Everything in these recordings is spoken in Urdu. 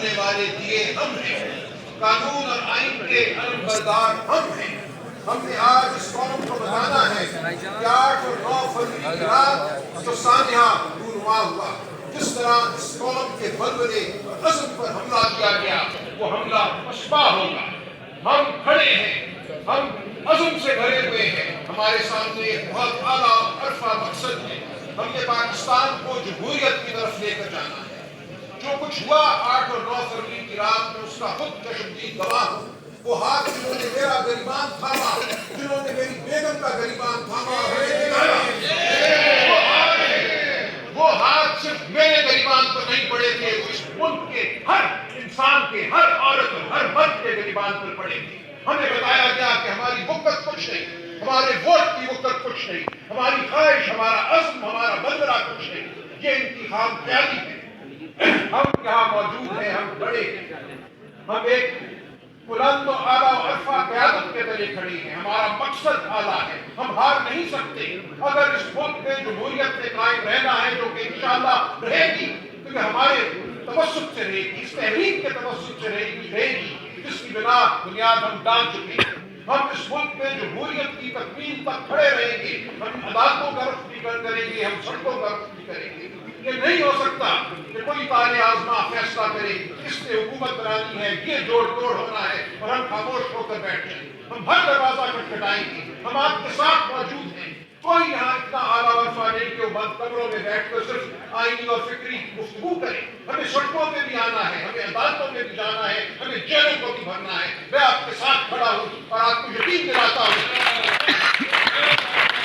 بدلنے والے دیے ہم ہیں، قانون اور آئین کے علمبردار ہم ہیں۔ ہم نے آج اس قوم کو بتانا ہے کہ 8 اور 9 فروری کی رات جو سانحہ رونما ہوا، جس طرح اس قوم کے بلبلے اور عزم پر حملہ کیا گیا، وہ حملہ مشبہ ہوگا۔ ہم کھڑے ہیں، ہم عزم سے بھرے ہوئے ہیں، ہمارے سامنے ایک بہت اعلیٰ عرفہ مقصد ہے۔ ہم نے پاکستان کو جمہوریت کی طرف لے کر جانا ہے۔ جو کچھ ہوا 8 اور 9 فروری کی رات میں، اس کا خود کشمدید گواہ ہوں۔ وہ ہاتھ جنہوں نے میرا گریبان تھاما، جنہوں نے میری بیگم کا گریبان تھاما، وہ ہاتھ صرف میرے گریبان پر نہیں پڑے تھے، وہ اس ملک کے ہر انسان کے، ہر عورت اور ہر مرد کے گریبان پر پڑے تھے۔ ہمیں بتایا گیا کہ ہماری وقت کچھ نہیں، ہمارے ووٹ کی وقت کچھ نہیں، ہماری خواہش، ہمارا عزم، ہمارا بلبلہ کچھ نہیں، یہ انتخاب خیالی ہے۔ ہم یہاں موجود ہیں، ہم بڑے ہیں، ہم ایک بلند و اعلیٰ و عرفہ قیادت کے تلے کھڑی ہیں، ہمارا مقصد اعلیٰ ہے، ہم ہار نہیں سکتے۔ اگر اس ملک میں جمہوریت میں قائم رہنا ہے، جو کہ انشاءاللہ رہے گی، کیونکہ ہمارے توسط سے رہے گی، اس تحریک کے توسط سے رہے گی جس کی بنیاد ہم ڈال چکے ہیں۔ ہم اس ملک میں جمہوریت کی تکمیل تک کھڑے رہیں گے، ہم عدالتوں کا رخ بھی کریں گے، ہم سڑکوں کا رخ بھی کریں گے۔ یہ نہیں ہو سکتا کہ کوئی طالع آزما فیصلہ کرے اس نے حکومت بنانی ہے، یہ جوڑ توڑ ہونا ہے اور ہم خاموش ہو کر بیٹھ جائیں۔ ہم ہر دروازہ کھٹکھٹائیں گے، ہم آپ کے ساتھ موجود ہیں۔ کوئی یہاں اتنا اعلیٰ عرفہ نہیں کہ وہ بند کمروں میں بیٹھ کر صرف آئینی اور فکری گفتگو کرے۔ ہمیں سڑکوں پہ بھی آنا ہے، ہمیں عدالتوں میں بھی جانا ہے، ہمیں جیلوں کو بھی بھرنا ہے۔ میں آپ کے ساتھ کھڑا ہوں اور آپ کو یقین دلاتا ہوں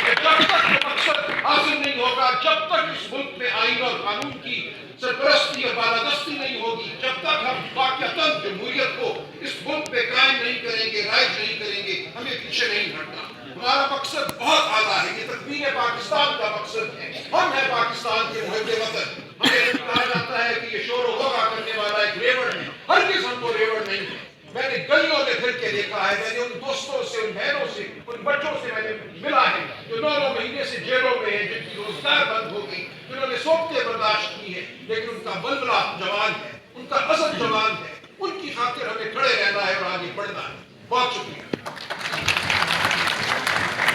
کہ جب تک یہ مقصد حاصل نہیں ہوگا، جب تک اس ملک میں آئین اور قانون کی سرپرستی اور بالادستی نہیں ہوگی، جب تک ہم واقعتاً جمہوریت کو اس ملک پہ قائم نہیں کریں گے، رائج نہیں کریں گے، ہمیں پیچھے نہیں ہٹنا۔ ہمارا مقصد بہت اعلیٰ ہے، یہ تکمیل پاکستان کا مقصد ہے۔ ہم ہیں پاکستان کے محب وطن۔ ہمیں کہا جاتا ہے کہ یہ شور و غوغا کرنے والا ایک ریوڑ ہے، ہرگز ہم کو ریوڑ نہیں ہے۔ میں نے گلیوں میں پھر کے دیکھا ہے، میں نے ان دوستوں سے، ان بہنوں سے، ان بچوں سے میں نے ملا ہے جو 9 مہینے سے جیلوں میں ہیں، جن کی روزگار بند ہو گئی، جنہوں نے سوچتے برداشت کی ہے، لیکن ان کا بلبلہ جوان ہے، ان کا عزم جوان ہے۔ ان کی خاطر ہمیں کھڑے رہنا ہے اور آگے بڑھنا ہے۔ بہت شکریہ۔